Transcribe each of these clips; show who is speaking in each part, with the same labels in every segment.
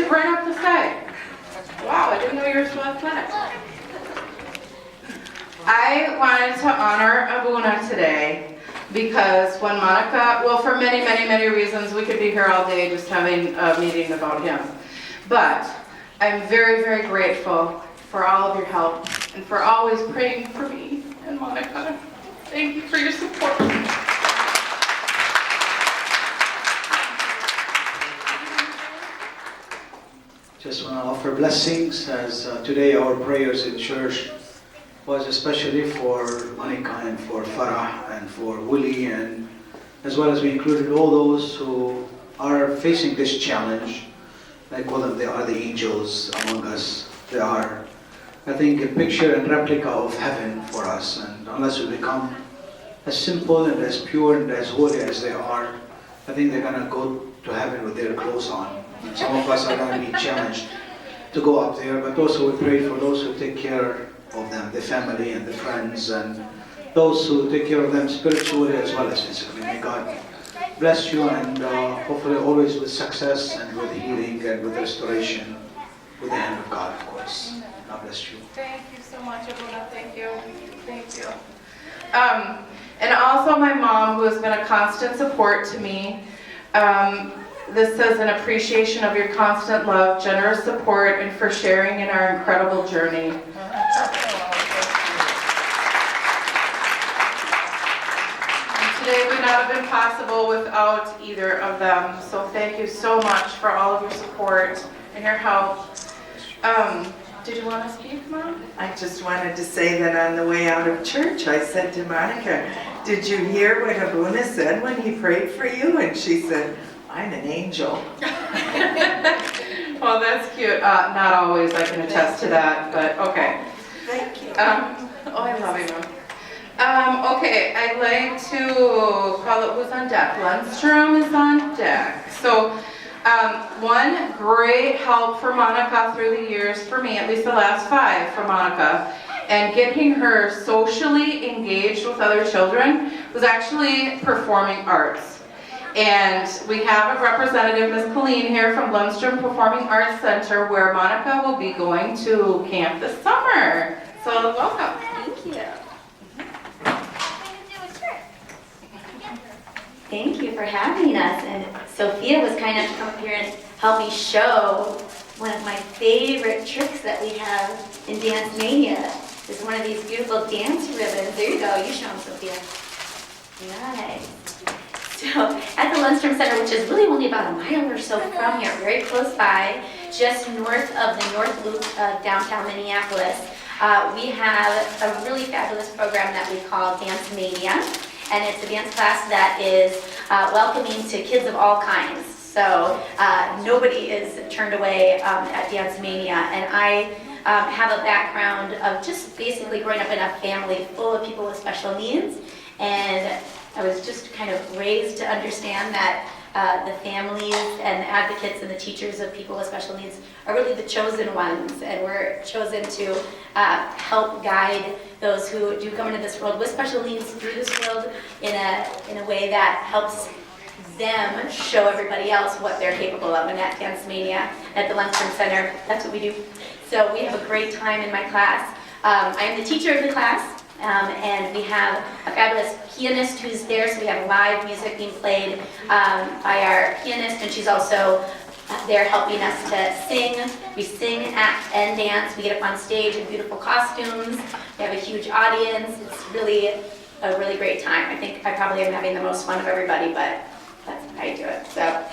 Speaker 1: right up the side. Wow, I didn't know you were so athletic. I wanted to honor Abuna today because when Monica, well, for many, many, many reasons, we could be here all day just having a meeting about him. But I'm very, very grateful for all of your help and for always praying for me and Monica. Thank you for your support.
Speaker 2: Just want to offer blessings as today our prayers in church was especially for Monica and for Farah and for Willie, and as well as we included all those who are facing this challenge. I call them, they are the angels among us. They are, I think, a picture and replica of heaven for us, and unless we become as simple and as pure and as holy as they are, I think they're going to go to heaven with their clothes on. And some of us are going to be challenged to go up there, but also we pray for those who take care of them, the family and the friends, and those who take care of them spiritually as well as physically. May God bless you, and hopefully always with success and with healing and with restoration, with the hand of God, of course. God bless you.
Speaker 1: Thank you so much, Abuna. Thank you. Thank you. And also my mom, who has been a constant support to me. This says an appreciation of your constant love, generous support, and for sharing in our incredible journey. And today would not have been possible without either of them. So thank you so much for all of your support and your help. Did you want to speak, Mom?
Speaker 3: I just wanted to say that on the way out of church, I said to Monica, did you hear what Abuna said when he prayed for you? And she said, I'm an angel.
Speaker 1: Well, that's cute. Not always, I can attest to that, but okay.
Speaker 3: Thank you.
Speaker 1: Oh, I love you, Mom. Okay, I'd like to call it who's on deck. Lundstrom is on deck. So, one great help for Monica through the years, for me, at least the last 5 for Monica, and getting her socially engaged with other children was actually performing arts. And we have a representative, Ms. Colleen, here from Lundstrom Performing Arts Center, where Monica will be going to camp this summer. So welcome.
Speaker 4: Thank you. Thank you for having us. And Sophia was kind enough to come up here and help me show one of my favorite tricks that we have in Dance Mania. Is one of these beautiful dance ribbons. There you go. You show them, Sophia. Nice. So at the Lundstrom Center, which is really only about a mile or so from here, very close by, just north of the North Loop of downtown Minneapolis, we have a really fabulous program that we call Dance Mania. And it's a dance class that is welcoming to kids of all kinds. So nobody is turned away at Dance Mania. And I have a background of just basically growing up in a family full of people with special needs. And I was just kind of raised to understand that the families and the advocates and the teachers of people with special needs are really the chosen ones, and we're chosen to help guide those who do come into this world with special needs through this world in a way that helps them show everybody else what they're capable of. And at Dance Mania at the Lundstrom Center, that's what we do. So we have a great time in my class. I am the teacher of the class. And we have a fabulous pianist who's there, so we have live music being played by our pianist, and she's also there helping us to sing. We sing, act, and dance. We get up on stage in beautiful costumes. We have a huge audience. It's really a really great time. I think I probably am having the most fun of everybody, but that's how I do it. So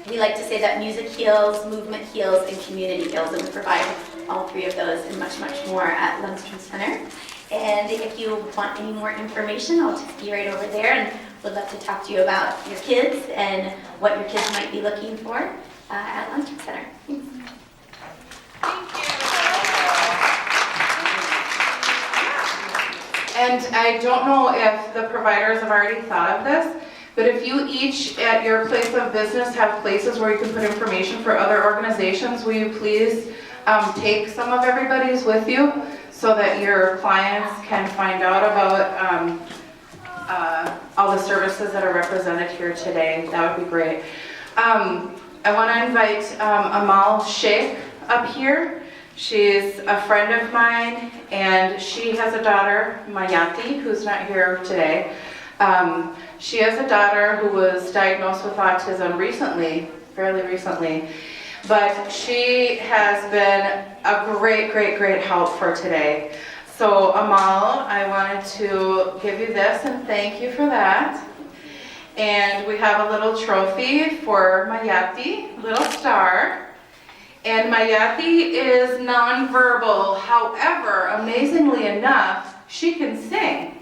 Speaker 4: we like to say that music heals, movement heals, and community heals, and we provide all 3 of those and much, much more at Lundstrom Center. And if you want any more information, I'll just be right over there, and would love to talk to you about your kids and what your kids might be looking for at Lundstrom Center. Thanks.
Speaker 1: And I don't know if the providers have already thought of this, but if you each at your place of business have places where you can put information for other organizations, will you please take some of everybody's with you so that your clients can find out about all the services that are represented here today. That would be great. I want to invite Amal Sheikh up here. She's a friend of mine, and she has a daughter, Mayati, who's not here today. She has a daughter who was diagnosed with autism recently, fairly recently, but she has been a great help for today. So Amal, I wanted to give you this and thank you for that. And we have a little trophy for Mayati, little star. And Mayati is nonverbal, however, amazingly enough, she can sing.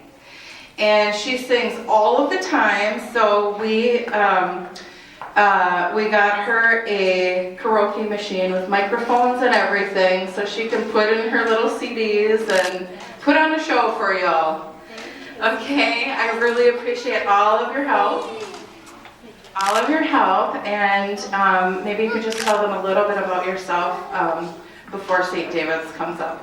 Speaker 1: And she sings all of the time, so we got her a karaoke machine with microphones and everything, so she can put in her little CDs and put on a show for y'all. Okay, I really appreciate all of your help. And maybe you could just tell them a little bit about yourself before St. David's comes up.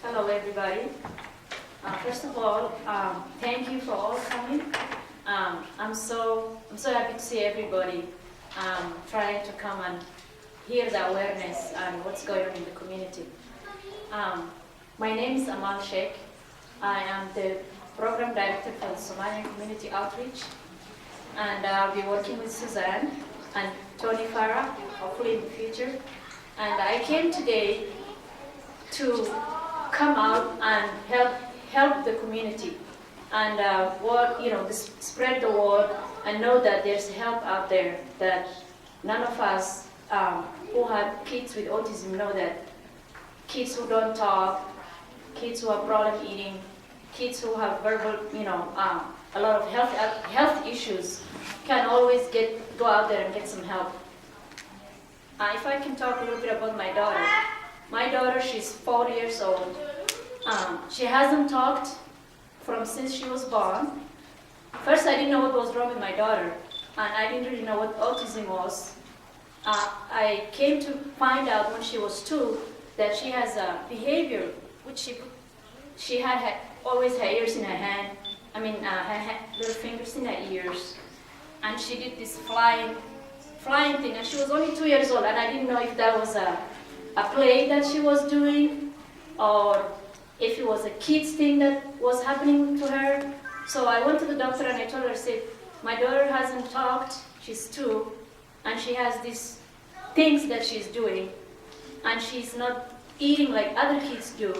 Speaker 5: Hello everybody. First of all, thank you for all coming. I'm so happy to see everybody trying to come and hear the awareness and what's going on in the community. My name is Amal Sheikh. I am the program director for the Somalian Community Outreach, and I'll be working with Suzanne and Tony Farah, hopefully in the future. And I came today to come out and help the community and spread the word and know that there's help out there, that none of us who have kids with autism know that kids who don't talk, kids who have problem eating, kids who have verbal, a lot of health issues can always go out there and get some help. If I can talk a little bit about my daughter. My daughter, she's 4 years old. She hasn't talked since she was born. First, I didn't know what was wrong with my daughter, and I didn't really know what autism was. I came to find out when she was 2 that she has a behavior which she had always her ears in her hand. Her little fingers in her ears, and she did this flying thing, and she was only 2 years old, and I didn't know if that was a play that she was doing, or if it was a kid's thing that was happening to her. So I went to the doctor and I told her, I said, my daughter hasn't talked, she's 2, and she has these things that she's doing, and she's not eating like other kids do.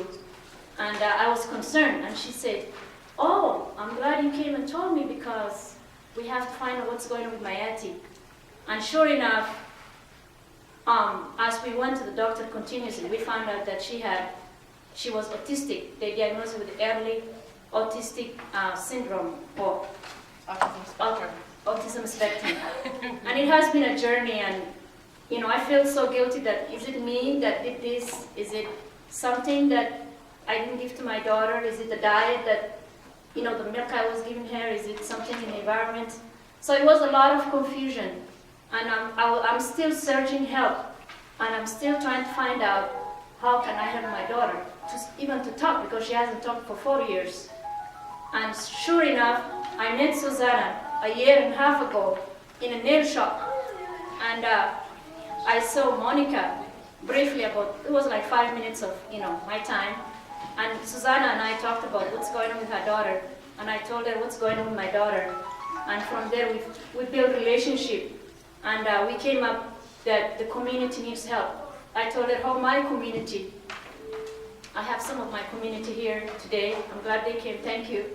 Speaker 5: And I was concerned, and she said, oh, I'm glad you came and told me, because we have to find out what's going on with my auntie. And sure enough, as we went to the doctor continuously, we found out that she was autistic. They diagnosed her with early autistic syndrome, or autism spectrum. And it has been a journey, and I feel so guilty that, is it me that did this? Is it something that I didn't give to my daughter? Is it the diet that, the milk I was giving her? Is it something in the environment? So it was a lot of confusion. And I'm still searching help, and I'm still trying to find out how can I help my daughter even to talk, because she hasn't talked for 4 years. And sure enough, I met Susanna a year and a half ago in a nail shop, and I saw Monica briefly it was like 5 minutes of my time, and Susanna and I talked about what's going on with her daughter, and I told her what's going on with my daughter, and from there we built a relationship. And we came up that the community needs help. I told her how my community, I have some of my community here today, I'm glad they came, thank you,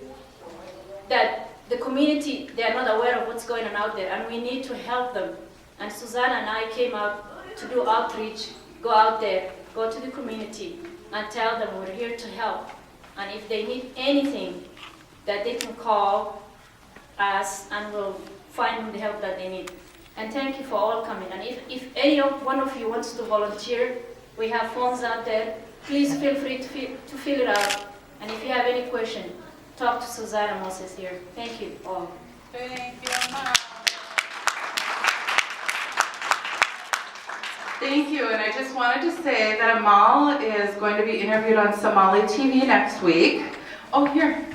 Speaker 5: that the community, they are not aware of what's going on out there, and we need to help them. And Susanna and I came out to do outreach, go out there, go to the community, and tell them we're here to help. And if they need anything, that they can call us, and we'll find them the help that they need. And thank you for all coming. And if any one of you wants to volunteer, we have forms out there. Please feel free to fill it out. And if you have any question, talk to Susanna Moses here. Thank you all.
Speaker 1: Thank you, Amal. Thank you, and I just wanted to say that Amal is going to be interviewed on Somali TV next week. Oh, here.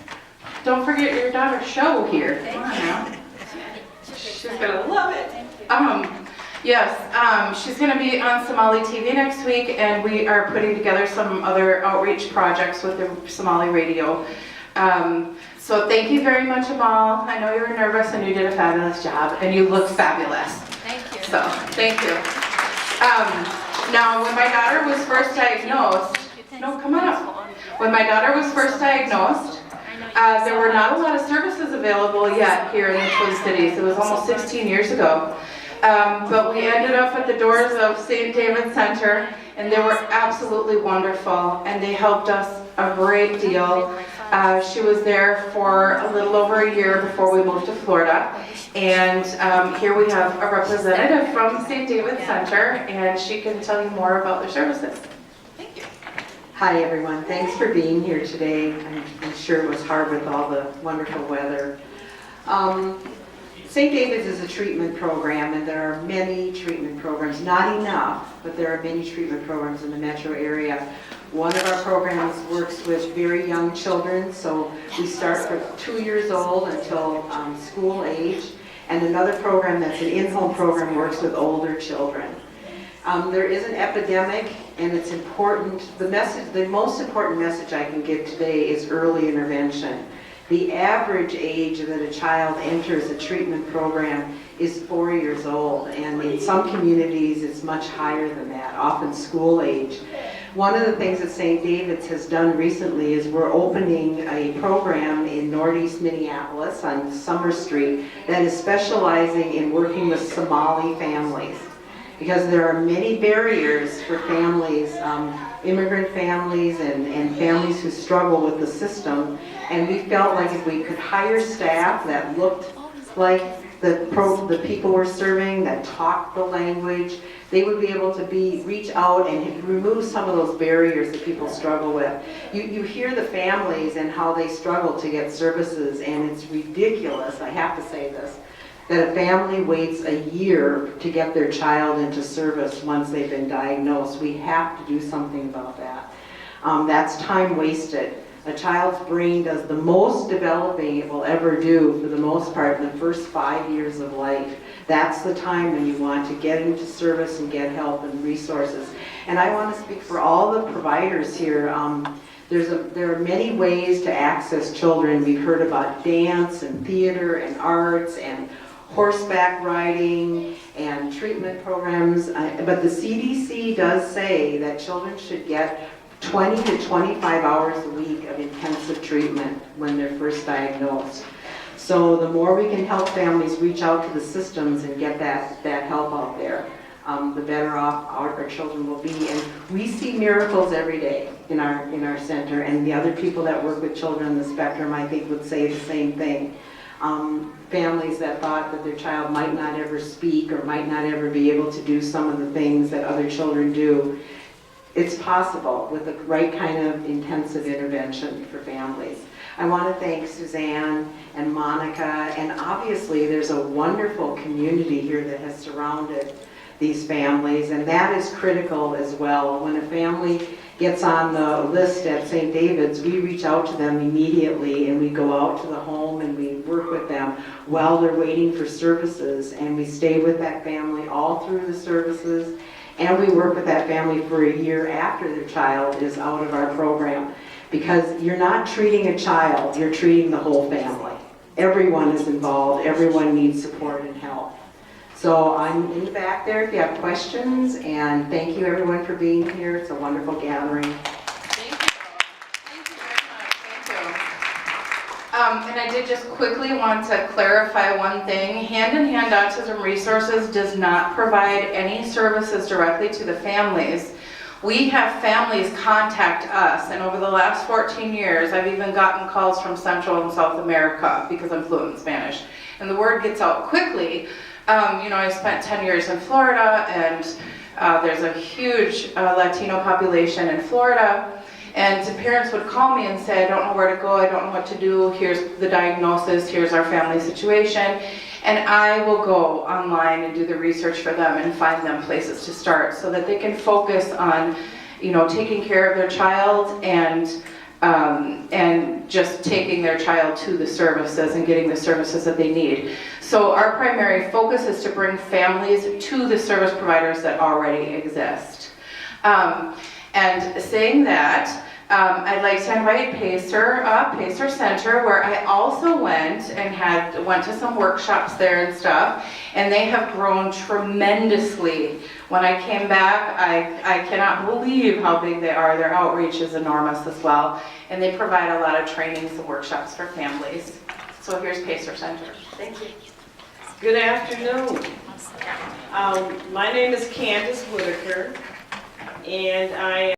Speaker 1: don't forget your daughter's show here. Come on now. She's gonna love it. Yes, she's gonna be on Somali TV next week, and we are putting together some other outreach projects with the Somali radio. So thank you very much, Amal. I know you were nervous and you did a fabulous job, and you look fabulous.
Speaker 5: Thank you.
Speaker 1: So, thank you. Now, when my daughter was first diagnosed, no, come on up. When my daughter was first diagnosed, there were not a lot of services available yet here in the Twin Cities. It was almost 16 years ago. But we ended up at the doors of St. David's Center, and they were absolutely wonderful, and they helped us a great deal. She was there for a little over a year before we moved to Florida. And here we have a representative from St. David's Center, and she can tell you more about their services. Thank you.
Speaker 6: Hi everyone, thanks for being here today. I'm sure it was hard with all the wonderful weather. St. David's is a treatment program, and there are many treatment programs, not enough, but there are many treatment programs in the metro area. One of our programs works with very young children, so we start from 2 years old until school age. And another program that's an in-home program works with older children. There is an epidemic, and it's important. The most important message I can give today is early intervention. The average age that a child enters a treatment program is 4 years old, and in some communities it's much higher than that, often school age. One of the things that St. David's has done recently is we're opening a program in northeast Minneapolis on Summer Street that is specializing in working with Somali families, because there are many barriers for families, immigrant families and families who struggle with the system, and we felt like if we could hire staff that looked like the people we're serving, that talked the language, they would be able to reach out and remove some of those barriers that people struggle with. You hear the families and how they struggle to get services, and it's ridiculous, I have to say this, that a family waits a year to get their child into service once they've been diagnosed. We have to do something about that. That's time wasted. A child's brain does the most developing it will ever do, for the most part, in the first 5 years of life. That's the time when you want to get into service and get help and resources. And I want to speak for all the providers here. There are many ways to access children. We've heard about dance and theater and arts and horseback riding and treatment programs. But the CDC does say that children should get 20 to 25 hours a week of intensive treatment when they're first diagnosed. So the more we can help families reach out to the systems and get that help out there, the better off our children will be. And we see miracles every day in our center, and the other people that work with children on the spectrum, I think, would say the same thing. Families that thought that their child might not ever speak or might not ever be able to do some of the things that other children do. It's possible with the right kind of intensive intervention for families. I want to thank Suzanne and Monica, and obviously there's a wonderful community here that has surrounded these families, and that is critical as well. When a family gets on the list at St. David's, we reach out to them immediately, and we go out to the home and we work with them while they're waiting for services, and we stay with that family all through the services. And we work with that family for a year after their child is out of our program. Because you're not treating a child, you're treating the whole family. Everyone is involved, everyone needs support and help. So I'm in the back there if you have questions, and thank you everyone for being here. It's a wonderful gathering.
Speaker 1: Thank you. Thank you very much. Thank you. And I did just quickly want to clarify one thing. Hand Autism Resources does not provide any services directly to the families. We have families contact us, and over the last 14 years, I've even gotten calls from Central and South America because I'm fluent in Spanish. And the word gets out quickly. I spent 10 years in Florida, and there's a huge Latino population in Florida. And parents would call me and say, I don't know where to go, I don't know what to do, here's the diagnosis, here's our family situation. And I will go online and do the research for them and find them places to start so that they can focus on, taking care of their child and and just taking their child to the services and getting the services that they need. So our primary focus is to bring families to the service providers that already exist. And saying that, I'd like to invite Pacer up, Pacer Center, where I also went and went to some workshops there and stuff, and they have grown tremendously. When I came back, I cannot believe how big they are. Their outreach is enormous as well, and they provide a lot of trainings and workshops for families. So here's Pacer Center. Thank you.
Speaker 7: Good afternoon. My name is Candace Whitaker, and I